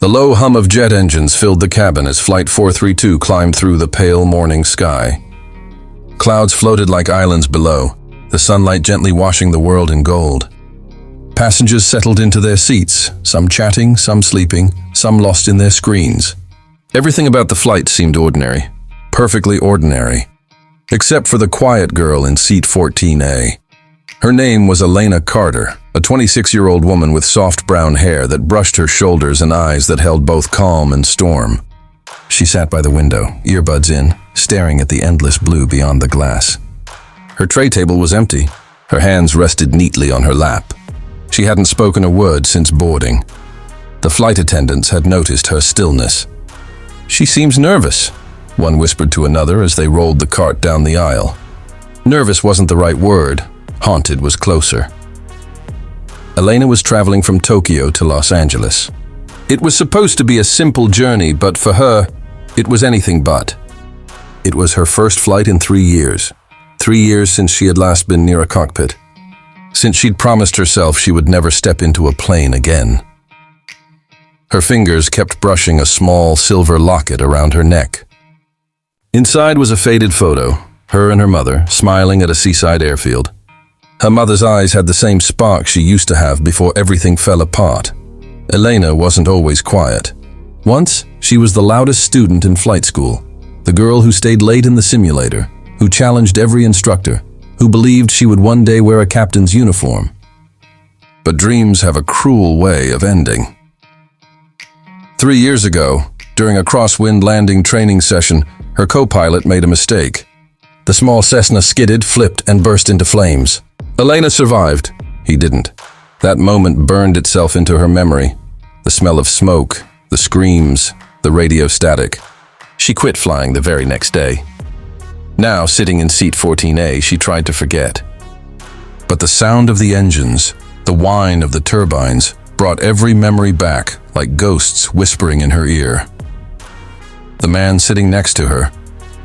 The low hum of jet engines filled the cabin as Flight 432 climbed through the pale morning sky. Clouds floated like islands below, the sunlight gently washing the world in gold. Passengers settled into their seats, some chatting, some sleeping, some lost in their screens. Everything about the flight seemed ordinary, perfectly ordinary, except for the quiet girl in seat 14A. Her name was Elena Carter, a 26-year-old woman with soft brown hair that brushed her shoulders and eyes that held both calm and storm. She sat by the window, earbuds in, staring at the endless blue beyond the glass. Her tray table was empty. Her hands rested neatly on her lap. She hadn't spoken a word since boarding. The flight attendants had noticed her stillness. "She seems nervous," one whispered to another as they rolled the cart down the aisle. Nervous wasn't the right word. Haunted was closer. Elena was traveling from Tokyo to Los Angeles. It was supposed to be a simple journey, but for her, it was anything but. It was her first flight in 3 years. 3 years since she had last been near a cockpit. Since she'd promised herself she would never step into a plane again. Her fingers kept brushing a small silver locket around her neck. Inside was a faded photo, her and her mother, smiling at a seaside airfield. Her mother's eyes had the same spark she used to have before everything fell apart. Elena wasn't always quiet. Once, she was the loudest student in flight school, the girl who stayed late in the simulator, who challenged every instructor, who believed she would one day wear a captain's uniform. But dreams have a cruel way of ending. 3 years ago, during a crosswind landing training session, her co-pilot made a mistake. The small Cessna skidded, flipped, and burst into flames. Elena survived. He didn't. That moment burned itself into her memory. The smell of smoke, the screams, the radio static. She quit flying the very next day. Now, sitting in seat 14A, she tried to forget. But the sound of the engines, the whine of the turbines, brought every memory back, like ghosts whispering in her ear. The man sitting next to her,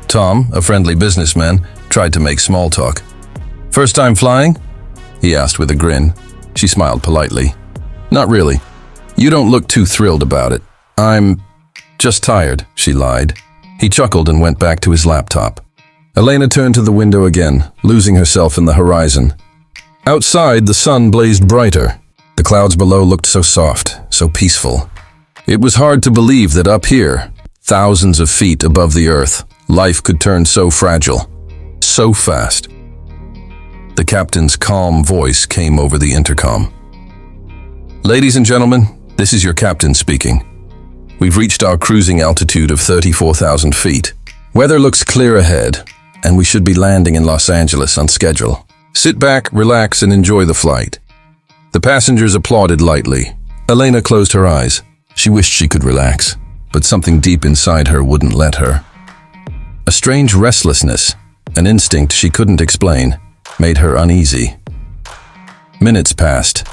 Tom, a friendly businessman, tried to make small talk. "First time flying?" he asked with a grin. She smiled politely. "Not really. You don't look too thrilled about it." "I'm just tired," she lied. He chuckled and went back to his laptop. Elena turned to the window again, losing herself in the horizon. Outside, the sun blazed brighter. The clouds below looked so soft, so peaceful. It was hard to believe that up here, thousands of feet above the earth, life could turn so fragile, so fast. The captain's calm voice came over the intercom. "Ladies and gentlemen, this is your captain speaking. We've reached our cruising altitude of 34,000 feet. Weather looks clear ahead, and we should be landing in Los Angeles on schedule. Sit back, relax, and enjoy the flight." The passengers applauded lightly. Elena closed her eyes. She wished she could relax, but something deep inside her wouldn't let her. A strange restlessness, an instinct she couldn't explain, made her uneasy. Minutes passed.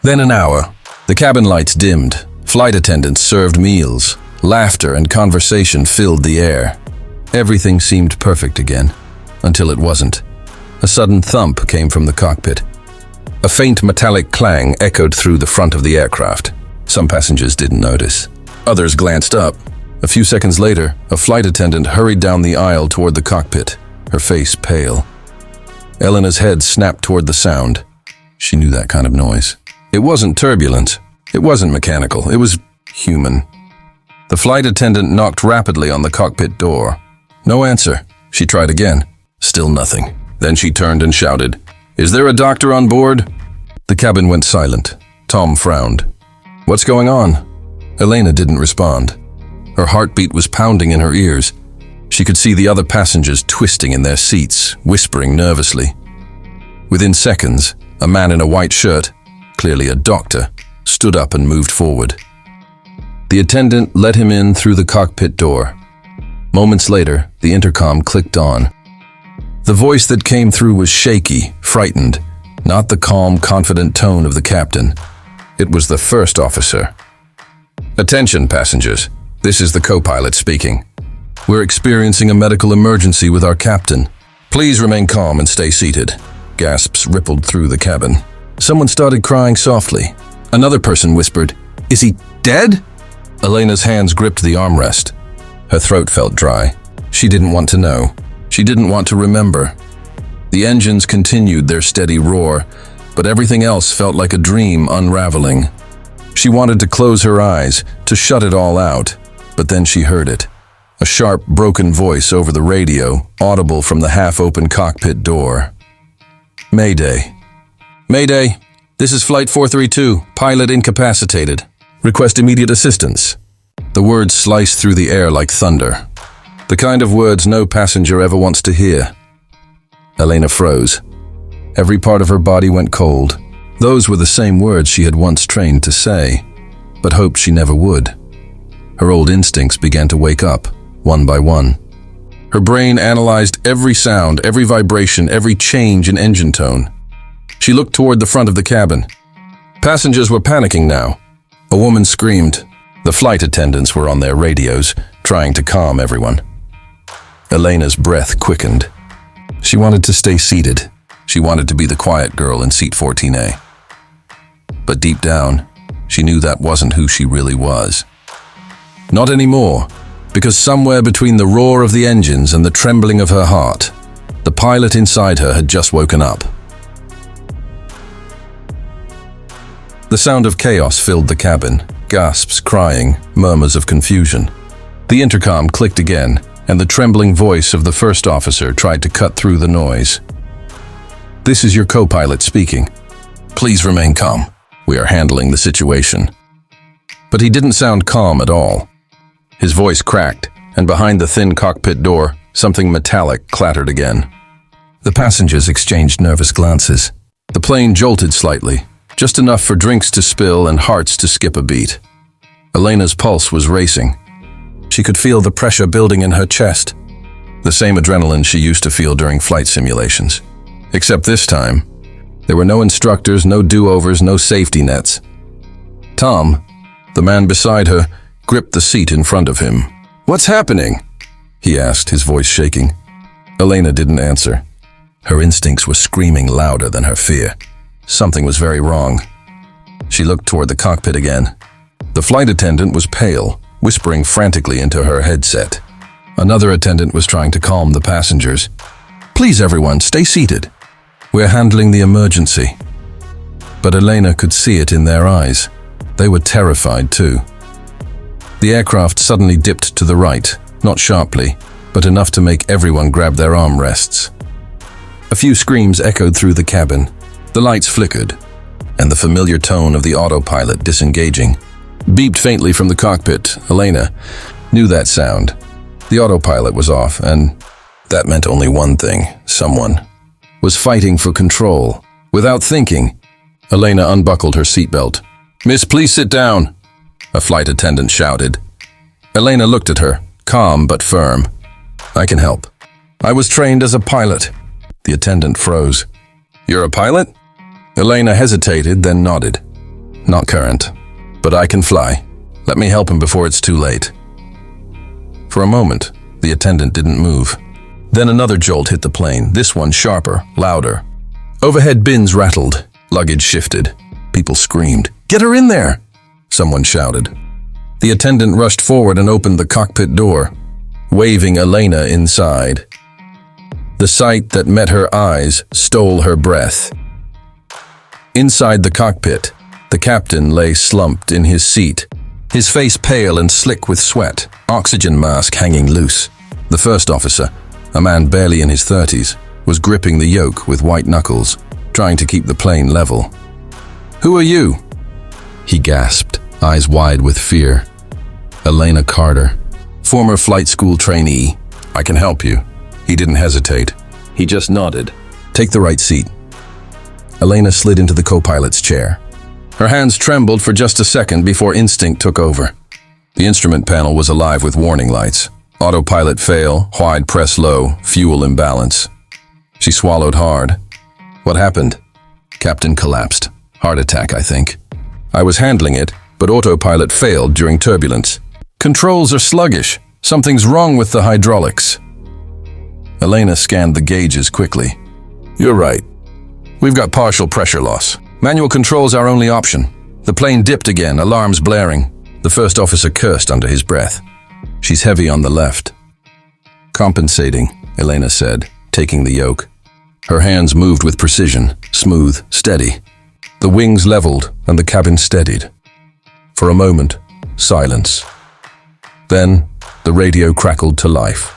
Then an hour. The cabin lights dimmed. Flight attendants served meals. Laughter and conversation filled the air. Everything seemed perfect again, until it wasn't. A sudden thump came from the cockpit. A faint metallic clang echoed through the front of the aircraft. Some passengers didn't notice. Others glanced up. A few seconds later, a flight attendant hurried down the aisle toward the cockpit, her face pale. Elena's head snapped toward the sound. She knew that kind of noise. It wasn't turbulent. It wasn't mechanical. It was human. The flight attendant knocked rapidly on the cockpit door. No answer. She tried again. Still nothing. Then she turned and shouted, "Is there a doctor on board?" The cabin went silent. Tom frowned. "What's going on?" Elena didn't respond. Her heartbeat was pounding in her ears. She could see the other passengers twisting in their seats, whispering nervously. Within seconds, a man in a white shirt, clearly a doctor, stood up and moved forward. The attendant let him in through the cockpit door. Moments later, the intercom clicked on. The voice that came through was shaky, frightened, not the calm, confident tone of the captain. It was the first officer. "Attention, passengers. This is the co-pilot speaking. We're experiencing a medical emergency with our captain. Please remain calm and stay seated." Gasps rippled through the cabin. Someone started crying softly. Another person whispered, "Is he dead?" Elena's hands gripped the armrest. Her throat felt dry. She didn't want to know. She didn't want to remember. The engines continued their steady roar, but everything else felt like a dream unraveling. She wanted to close her eyes, to shut it all out, but then she heard it. A sharp, broken voice over the radio, audible from the half-open cockpit door. Mayday. Mayday, this is Flight 432, pilot incapacitated. Request immediate assistance. The words sliced through the air like thunder. The kind of words no passenger ever wants to hear. Elena froze. Every part of her body went cold. Those were the same words she had once trained to say, but hoped she never would. Her old instincts began to wake up, one by one. Her brain analyzed every sound, every vibration, every change in engine tone. She looked toward the front of the cabin. Passengers were panicking now. A woman screamed. The flight attendants were on their radios, trying to calm everyone. Elena's breath quickened. She wanted to stay seated. She wanted to be the quiet girl in seat 14A. But deep down, she knew that wasn't who she really was. Not anymore, because somewhere between the roar of the engines and the trembling of her heart, the pilot inside her had just woken up. The sound of chaos filled the cabin, gasps, crying, murmurs of confusion. The intercom clicked again, and the trembling voice of the first officer tried to cut through the noise. "This is your co-pilot speaking. Please remain calm. We are handling the situation." But he didn't sound calm at all. His voice cracked, and behind the thin cockpit door, something metallic clattered again. The passengers exchanged nervous glances. The plane jolted slightly, just enough for drinks to spill and hearts to skip a beat. Elena's pulse was racing. She could feel the pressure building in her chest, the same adrenaline she used to feel during flight simulations. Except this time, there were no instructors, no do-overs, no safety nets. Tom, the man beside her, gripped the seat in front of him. "What's happening?" he asked, his voice shaking. Elena didn't answer. Her instincts were screaming louder than her fear. Something was very wrong. She looked toward the cockpit again. The flight attendant was pale, whispering frantically into her headset. Another attendant was trying to calm the passengers. "Please, everyone, stay seated. We're handling the emergency." But Elena could see it in their eyes. They were terrified too. The aircraft suddenly dipped to the right, not sharply, but enough to make everyone grab their armrests. A few screams echoed through the cabin. The lights flickered, and the familiar tone of the autopilot disengaging beeped faintly from the cockpit. Elena knew that sound. The autopilot was off, and that meant only one thing. Someone was fighting for control. Without thinking, Elena unbuckled her seatbelt. "Miss, please sit down," a flight attendant shouted. Elena looked at her, calm but firm. "I can help. I was trained as a pilot." The attendant froze. "You're a pilot?" Elena hesitated, then nodded. "Not current, but I can fly. Let me help him before it's too late." For a moment, the attendant didn't move. Then another jolt hit the plane, this one sharper, louder. Overhead bins rattled, luggage shifted. People screamed, "Get her in there!" Someone shouted. The attendant rushed forward and opened the cockpit door, waving Elena inside. The sight that met her eyes stole her breath. Inside the cockpit, the captain lay slumped in his seat, his face pale and slick with sweat, oxygen mask hanging loose. The first officer, a man barely in his 30s, was gripping the yoke with white knuckles, trying to keep the plane level. "Who are you?" he gasped, eyes wide with fear. "Elena Carter, former flight school trainee. I can help you." He didn't hesitate. He just nodded. "Take the right seat." Elena slid into the co-pilot's chair. Her hands trembled for just a second before instinct took over. The instrument panel was alive with warning lights. Autopilot fail, wide press low, fuel imbalance. She swallowed hard. "What happened?" Captain collapsed. "Heart attack, I think. I was handling it, but autopilot failed during turbulence. Controls are sluggish. Something's wrong with the hydraulics." Elena scanned the gauges quickly. "You're right. We've got partial pressure loss. Manual control's our only option." The plane dipped again, alarms blaring. The first officer cursed under his breath. "She's heavy on the left." "Compensating," Elena said, taking the yoke. Her hands moved with precision, smooth, steady. The wings leveled and the cabin steadied. For a moment, silence. Then, the radio crackled to life.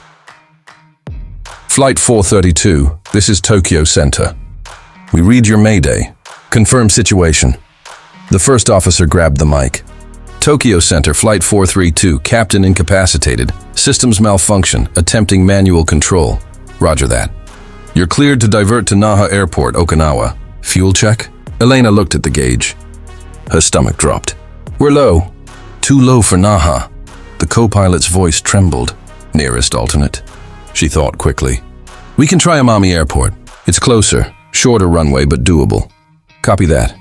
"Flight 432, this is Tokyo Center. We read your Mayday. Confirm situation." The first officer grabbed the mic. "Tokyo Center, Flight 432, captain incapacitated, systems malfunction, attempting manual control. Roger that. You're cleared to divert to Naha Airport, Okinawa. Fuel check?" Elena looked at the gauge. Her stomach dropped. "We're low." "Too low for Naha." The co-pilot's voice trembled. "Nearest alternate," she thought quickly. "We can try Amami Airport. It's closer, shorter runway but doable." "Copy that.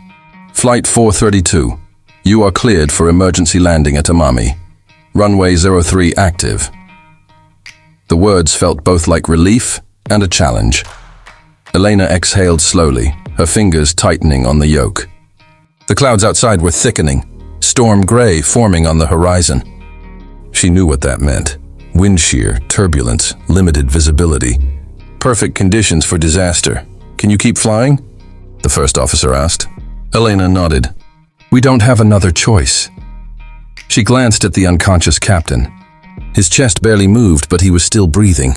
Flight 432. You are cleared for emergency landing at Amami. Runway 03 active." The words felt both like relief and a challenge. Elena exhaled slowly, her fingers tightening on the yoke. The clouds outside were thickening, storm gray forming on the horizon. She knew what that meant. Wind shear, turbulence, limited visibility. Perfect conditions for disaster. "Can you keep flying?" the first officer asked. Elena nodded. "We don't have another choice." She glanced at the unconscious captain. His chest barely moved, but he was still breathing.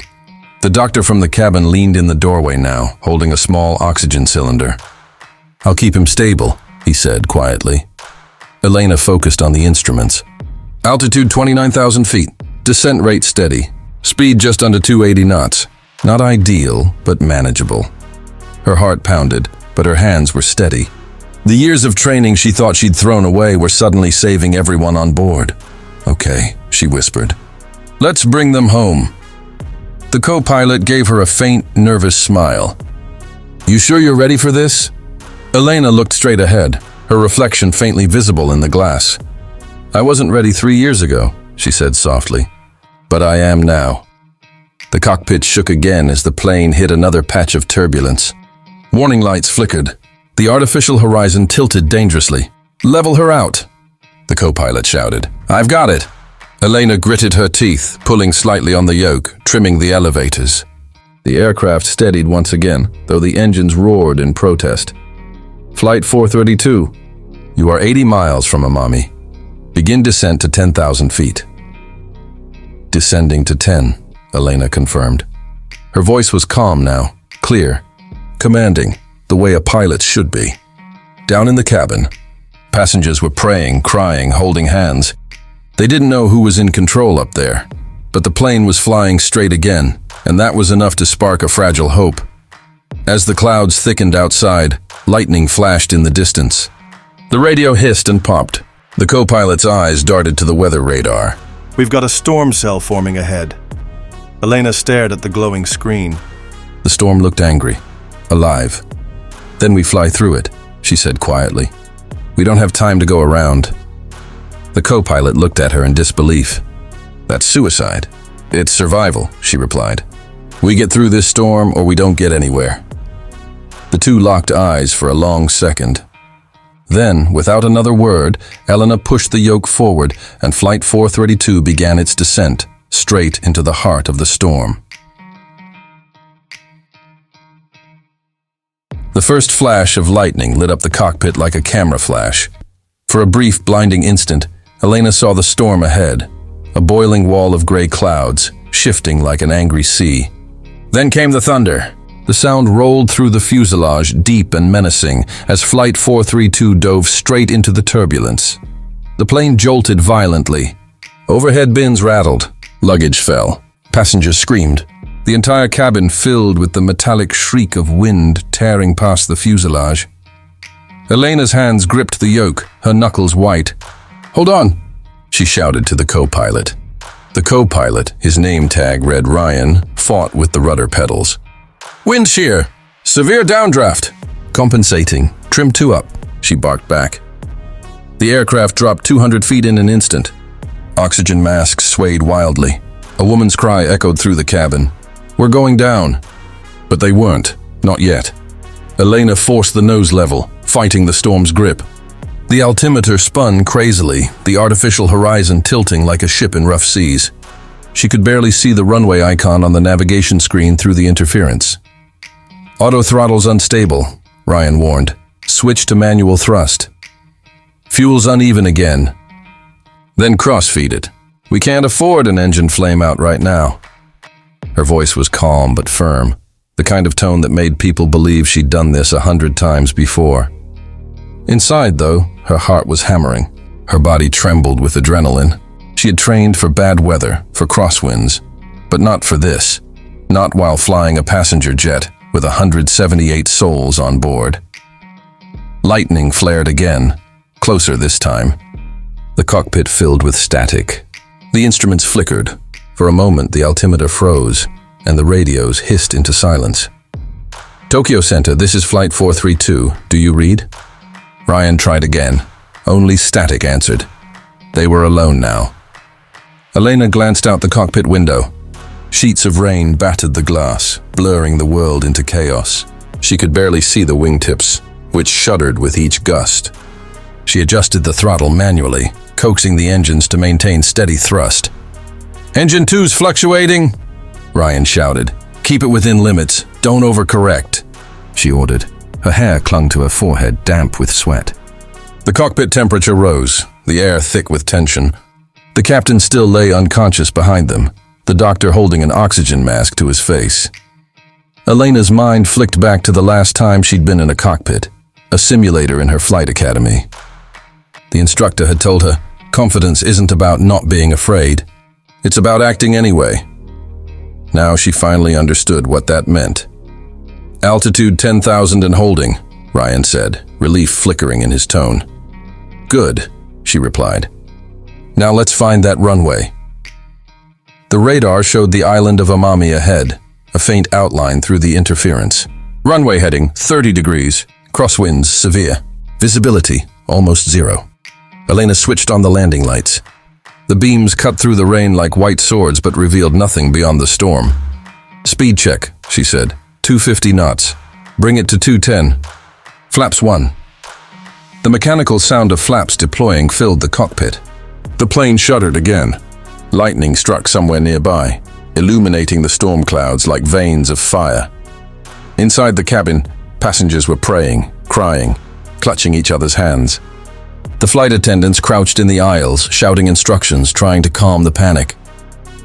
The doctor from the cabin leaned in the doorway now, holding a small oxygen cylinder. "I'll keep him stable," he said quietly. Elena focused on the instruments. "Altitude 29,000 feet. Descent rate steady. Speed just under 280 knots. Not ideal, but manageable." Her heart pounded, but her hands were steady. The years of training she thought she'd thrown away were suddenly saving everyone on board. "Okay," she whispered. "Let's bring them home." The co-pilot gave her a faint, nervous smile. "You sure you're ready for this?" Elena looked straight ahead, her reflection faintly visible in the glass. "I wasn't ready 3 years ago," she said softly. "But I am now." The cockpit shook again as the plane hit another patch of turbulence. Warning lights flickered. The artificial horizon tilted dangerously. "Level her out," the co-pilot shouted. "I've got it." Elena gritted her teeth, pulling slightly on the yoke, trimming the elevators. The aircraft steadied once again, though the engines roared in protest. "Flight 432, you are 80 miles from Amami. Begin descent to 10,000 feet. "Descending to 10, Elena confirmed. Her voice was calm now, clear, commanding, the way a pilot should be. Down in the cabin, passengers were praying, crying, holding hands. They didn't know who was in control up there, but the plane was flying straight again, and that was enough to spark a fragile hope. As the clouds thickened outside, lightning flashed in the distance. The radio hissed and popped. The co-pilot's eyes darted to the weather radar. "We've got a storm cell forming ahead." Elena stared at the glowing screen. The storm looked angry, alive. "Then we fly through it," she said quietly. "We don't have time to go around." The co-pilot looked at her in disbelief. "That's suicide." "It's survival," she replied. "We get through this storm or we don't get anywhere." The two locked eyes for a long second. Then, without another word, Elena pushed the yoke forward and Flight 432 began its descent, straight into the heart of the storm. The first flash of lightning lit up the cockpit like a camera flash. For a brief, blinding instant, Elena saw the storm ahead, a boiling wall of gray clouds, shifting like an angry sea. Then came the thunder. The sound rolled through the fuselage, deep and menacing, as Flight 432 dove straight into the turbulence. The plane jolted violently. Overhead bins rattled. Luggage fell. Passengers screamed. The entire cabin filled with the metallic shriek of wind tearing past the fuselage. Elena's hands gripped the yoke, her knuckles white. "Hold on," she shouted to the co-pilot. The co-pilot, his name tag read Ryan, fought with the rudder pedals. "Wind shear! Severe downdraft!" "Compensating. Trim 2 up," she barked back. The aircraft dropped 200 feet in an instant. Oxygen masks swayed wildly. A woman's cry echoed through the cabin. "We're going down." But they weren't, not yet. Elena forced the nose level, fighting the storm's grip. The altimeter spun crazily, the artificial horizon tilting like a ship in rough seas. She could barely see the runway icon on the navigation screen through the interference. "Auto throttle's unstable," Ryan warned. "Switch to manual thrust." "Fuel's uneven again." "Then cross-feed it. We can't afford an engine flame-out right now." Her voice was calm but firm, the kind of tone that made people believe she'd done this 100 times before. Inside, though, her heart was hammering. Her body trembled with adrenaline. She had trained for bad weather, for crosswinds, but not for this. Not while flying a passenger jet with 178 souls on board. Lightning flared again, closer this time. The cockpit filled with static. The instruments flickered. For a moment, the altimeter froze, and the radios hissed into silence. "Tokyo Center, this is Flight 432. Do you read?" Ryan tried again. Only static answered. They were alone now. Elena glanced out the cockpit window. Sheets of rain battered the glass, blurring the world into chaos. She could barely see the wingtips, which shuddered with each gust. She adjusted the throttle manually, coaxing the engines to maintain steady thrust. "Engine 2's fluctuating," Ryan shouted. "Keep it within limits. Don't overcorrect," she ordered. Her hair clung to her forehead, damp with sweat. The cockpit temperature rose, the air thick with tension. The captain still lay unconscious behind them, the doctor holding an oxygen mask to his face. Elena's mind flicked back to the last time she'd been in a cockpit, a simulator in her flight academy. The instructor had told her, confidence isn't about not being afraid. It's about acting anyway. Now she finally understood what that meant. "Altitude 10,000 and holding," Ryan said, relief flickering in his tone. "Good," she replied. "Now let's find that runway." The radar showed the island of Amami ahead, a faint outline through the interference. "Runway heading 30 degrees, crosswinds severe, visibility almost zero." Elena switched on the landing lights. The beams cut through the rain like white swords but revealed nothing beyond the storm. "Speed check," she said. 250 knots. Bring it to 210. Flaps 1. The mechanical sound of flaps deploying filled the cockpit. The plane shuddered again. Lightning struck somewhere nearby, illuminating the storm clouds like veins of fire. Inside the cabin, passengers were praying, crying, clutching each other's hands. The flight attendants crouched in the aisles, shouting instructions, trying to calm the panic.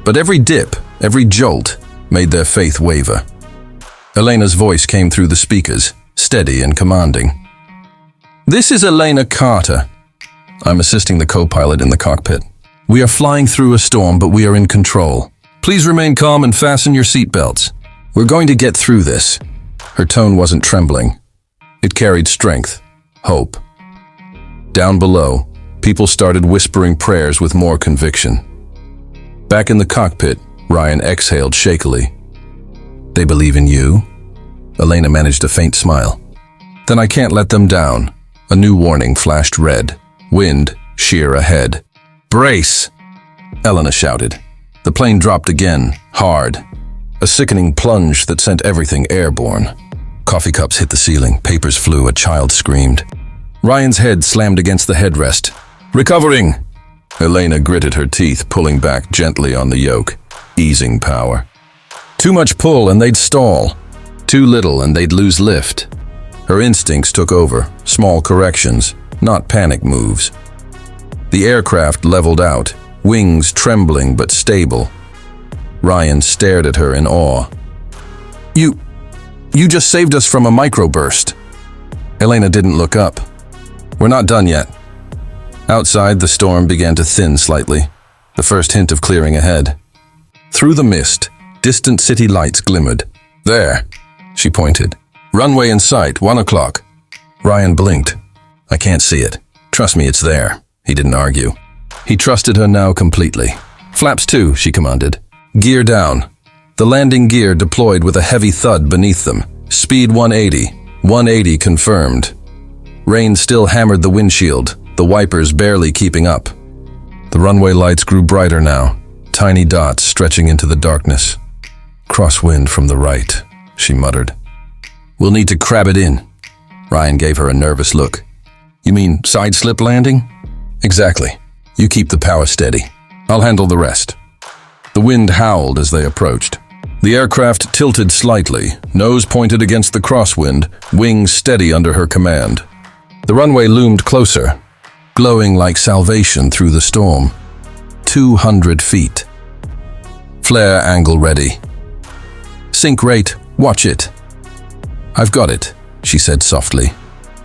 But every dip, every jolt, made their faith waver. Elena's voice came through the speakers, steady and commanding. "This is Elena Carter. I'm assisting the co-pilot in the cockpit. We are flying through a storm, but we are in control. Please remain calm and fasten your seatbelts. We're going to get through this." Her tone wasn't trembling. It carried strength, hope. Down below, people started whispering prayers with more conviction. Back in the cockpit, Ryan exhaled shakily. "They believe in you?" Elena managed a faint smile. "Then I can't let them down." A new warning flashed red. Wind, sheer ahead. "Brace!" Elena shouted. The plane dropped again, hard. A sickening plunge that sent everything airborne. Coffee cups hit the ceiling, papers flew, a child screamed. Ryan's head slammed against the headrest. "Recovering!" Elena gritted her teeth, pulling back gently on the yoke, easing power. Too much pull and they'd stall. Too little and they'd lose lift. Her instincts took over, small corrections, not panic moves. The aircraft leveled out, wings trembling but stable. Ryan stared at her in awe. You just saved us from a microburst." Elena didn't look up. "We're not done yet." Outside, the storm began to thin slightly, the first hint of clearing ahead. Through the mist, distant city lights glimmered. "There," she pointed. "Runway in sight, 1 o'clock. Ryan blinked. "I can't see it. Trust me, it's there." He didn't argue. He trusted her now completely. "Flaps 2, she commanded. "Gear down." The landing gear deployed with a heavy thud beneath them. Speed 180. 180 confirmed. Rain still hammered the windshield, the wipers barely keeping up. The runway lights grew brighter now, tiny dots stretching into the darkness. "Crosswind from the right," she muttered. "We'll need to crab it in." Ryan gave her a nervous look. You mean side-slip landing? Exactly. You keep the power steady. I'll handle the rest. The wind howled as they approached. The aircraft tilted slightly, nose pointed against the crosswind, wings steady under her command. The runway loomed closer, glowing like salvation through the storm. 200 feet. Flare angle ready. Sink rate, watch it. I've got it, she said softly.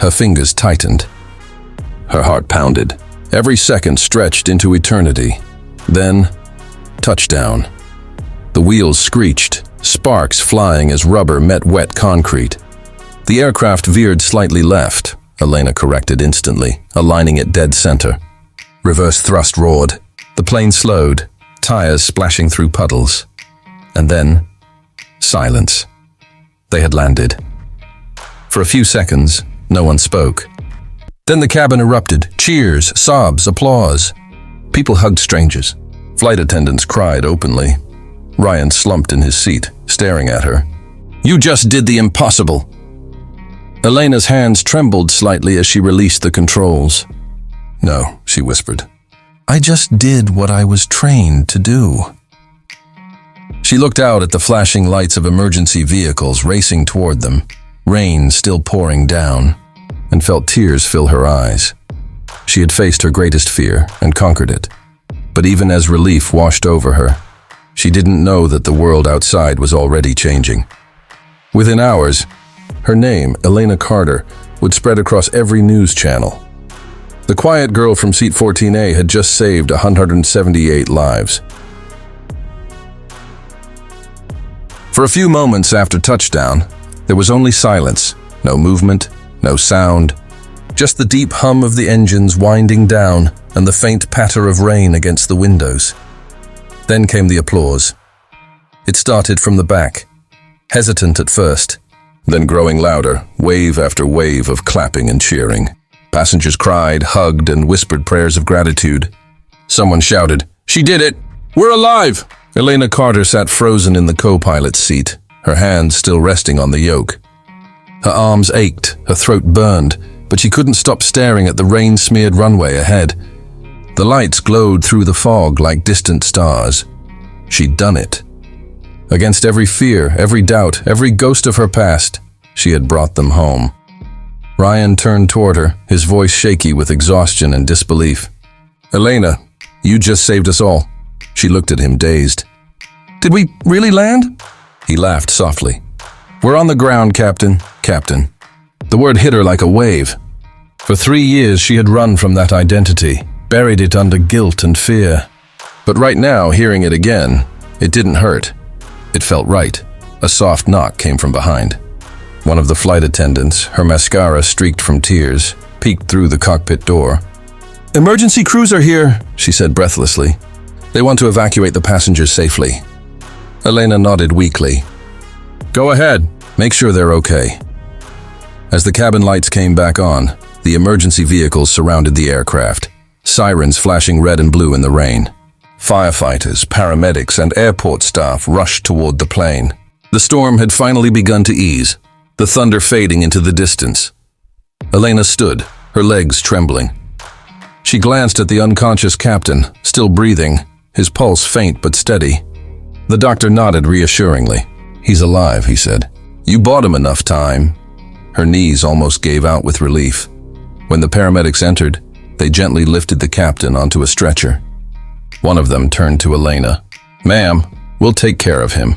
Her fingers tightened. Her heart pounded. Every second stretched into eternity. Then, touchdown. The wheels screeched, sparks flying as rubber met wet concrete. The aircraft veered slightly left, Elena corrected instantly, aligning it dead center. Reverse thrust roared. The plane slowed, tires splashing through puddles. And then, silence. They had landed. For a few seconds, no one spoke. Then the cabin erupted, cheers, sobs, applause. People hugged strangers. Flight attendants cried openly. Ryan slumped in his seat, staring at her. You just did the impossible. Elena's hands trembled slightly as she released the controls. No, she whispered. I just did what I was trained to do. She looked out at the flashing lights of emergency vehicles racing toward them, rain still pouring down, and felt tears fill her eyes. She had faced her greatest fear and conquered it. But even as relief washed over her, she didn't know that the world outside was already changing. Within hours, her name, Elena Carter, would spread across every news channel. The quiet girl from seat 14A had just saved 178 lives. For a few moments after touchdown, there was only silence, no movement, no sound, just the deep hum of the engines winding down and the faint patter of rain against the windows. Then came the applause. It started from the back, hesitant at first, then growing louder, wave after wave of clapping and cheering. Passengers cried, hugged, and whispered prayers of gratitude. Someone shouted, "She did it! We're alive!" Elena Carter sat frozen in the co-pilot's seat, her hands still resting on the yoke. Her arms ached, her throat burned, but she couldn't stop staring at the rain-smeared runway ahead. The lights glowed through the fog like distant stars. She'd done it. Against every fear, every doubt, every ghost of her past, she had brought them home. Ryan turned toward her, his voice shaky with exhaustion and disbelief. "Elena, you just saved us all." She looked at him, dazed. "Did we really land?" He laughed softly. "We're on the ground, Captain. Captain." The word hit her like a wave. For 3 years she had run from that identity, buried it under guilt and fear. But right now, hearing it again, it didn't hurt. It felt right. A soft knock came from behind. One of the flight attendants, her mascara streaked from tears, peeked through the cockpit door. "Emergency crews are here," she said breathlessly. "They want to evacuate the passengers safely." Elena nodded weakly. "Go ahead. Make sure they're okay." As the cabin lights came back on, the emergency vehicles surrounded the aircraft, sirens flashing red and blue in the rain. Firefighters, paramedics, and airport staff rushed toward the plane. The storm had finally begun to ease, the thunder fading into the distance. Elena stood, her legs trembling. She glanced at the unconscious captain, still breathing, his pulse faint but steady. The doctor nodded reassuringly. "He's alive," he said. "You bought him enough time." Her knees almost gave out with relief. When the paramedics entered, they gently lifted the captain onto a stretcher. One of them turned to Elena. "Ma'am, we'll take care of him."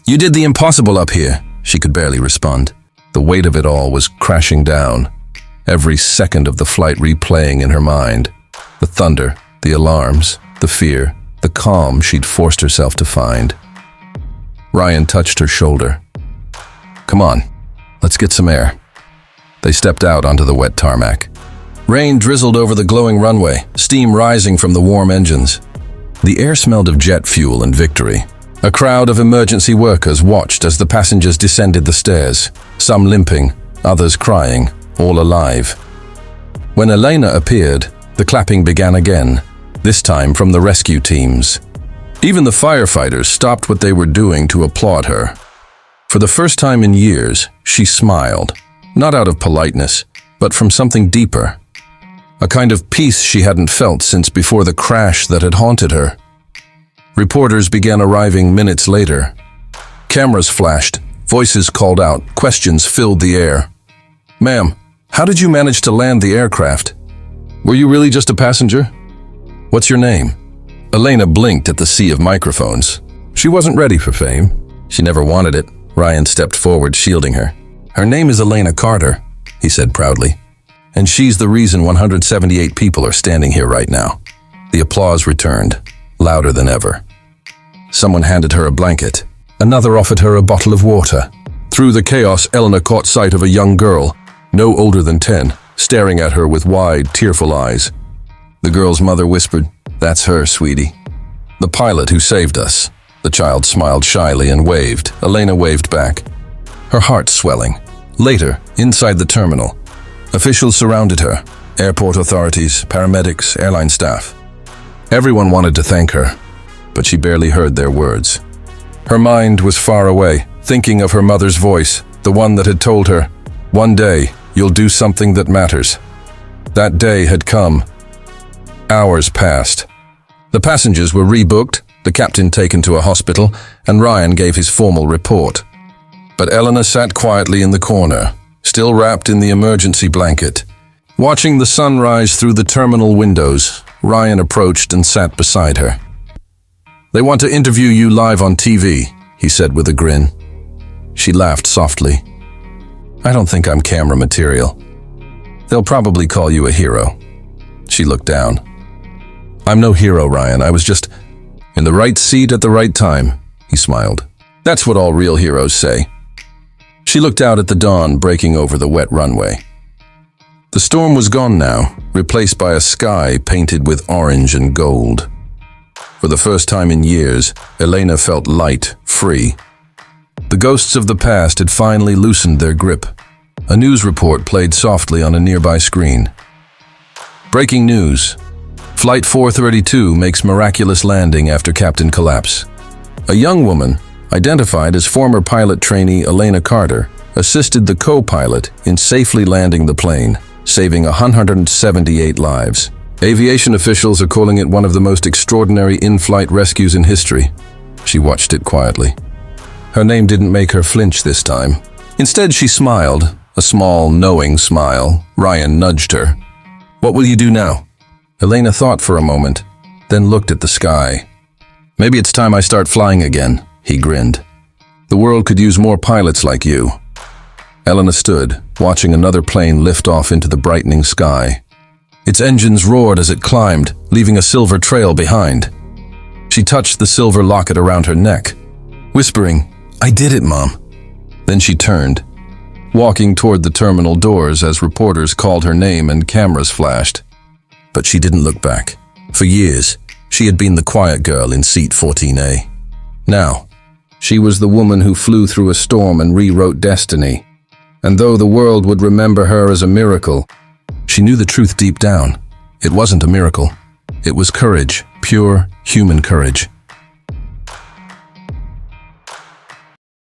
"You did the impossible up here," she could barely respond. The weight of it all was crashing down, every second of the flight replaying in her mind. The thunder, the alarms, the fear, the calm she'd forced herself to find. Ryan touched her shoulder. "Come on, let's get some air." They stepped out onto the wet tarmac. Rain drizzled over the glowing runway, steam rising from the warm engines. The air smelled of jet fuel and victory. A crowd of emergency workers watched as the passengers descended the stairs, some limping, others crying, all alive. When Elena appeared, the clapping began again, this time from the rescue teams. Even the firefighters stopped what they were doing to applaud her. For the first time in years, she smiled, not out of politeness, but from something deeper, a kind of peace she hadn't felt since before the crash that had haunted her. Reporters began arriving minutes later. Cameras flashed, voices called out, questions filled the air. "Ma'am, how did you manage to land the aircraft? Were you really just a passenger? What's your name?" Elena blinked at the sea of microphones. She wasn't ready for fame. She never wanted it. Ryan stepped forward, shielding her. "Her name is Elena Carter," he said proudly. "And she's the reason 178 people are standing here right now." The applause returned, louder than ever. Someone handed her a blanket. Another offered her a bottle of water. Through the chaos, Elena caught sight of a young girl, no older than 10, staring at her with wide, tearful eyes. The girl's mother whispered, "That's her, sweetie." "The pilot who saved us." The child smiled shyly and waved. Elena waved back, her heart swelling. Later, inside the terminal, officials surrounded her, airport authorities, paramedics, airline staff. Everyone wanted to thank her, but she barely heard their words. Her mind was far away, thinking of her mother's voice, the one that had told her, "One day, you'll do something that matters." That day had come. Hours passed. The passengers were rebooked, the captain taken to a hospital, and Ryan gave his formal report. But Elena sat quietly in the corner, still wrapped in the emergency blanket. Watching the sun rise through the terminal windows, Ryan approached and sat beside her. "They want to interview you live on TV," he said with a grin. She laughed softly. "I don't think I'm camera material. They'll probably call you a hero." She looked down. "I'm no hero, Ryan. I was just in the right seat at the right time," he smiled. "That's what all real heroes say." She looked out at the dawn breaking over the wet runway. The storm was gone now, replaced by a sky painted with orange and gold. For the first time in years, Elena felt light, free. The ghosts of the past had finally loosened their grip. A news report played softly on a nearby screen. Breaking news. Flight 432 makes miraculous landing after captain collapse. A young woman, identified as former pilot trainee Elena Carter, assisted the co-pilot in safely landing the plane, saving 178 lives. Aviation officials are calling it one of the most extraordinary in-flight rescues in history. She watched it quietly. Her name didn't make her flinch this time. Instead, she smiled, a small, knowing smile. Ryan nudged her. "What will you do now?" Elena thought for a moment, then looked at the sky. "Maybe it's time I start flying again," he grinned. "The world could use more pilots like you." Elena stood, watching another plane lift off into the brightening sky. Its engines roared as it climbed, leaving a silver trail behind. She touched the silver locket around her neck, whispering, "I did it, Mom." Then she turned, walking toward the terminal doors as reporters called her name and cameras flashed. But she didn't look back. For years, she had been the quiet girl in seat 14A. Now, she was the woman who flew through a storm and rewrote destiny. And though the world would remember her as a miracle, she knew the truth deep down. It wasn't a miracle. It was courage, pure human courage.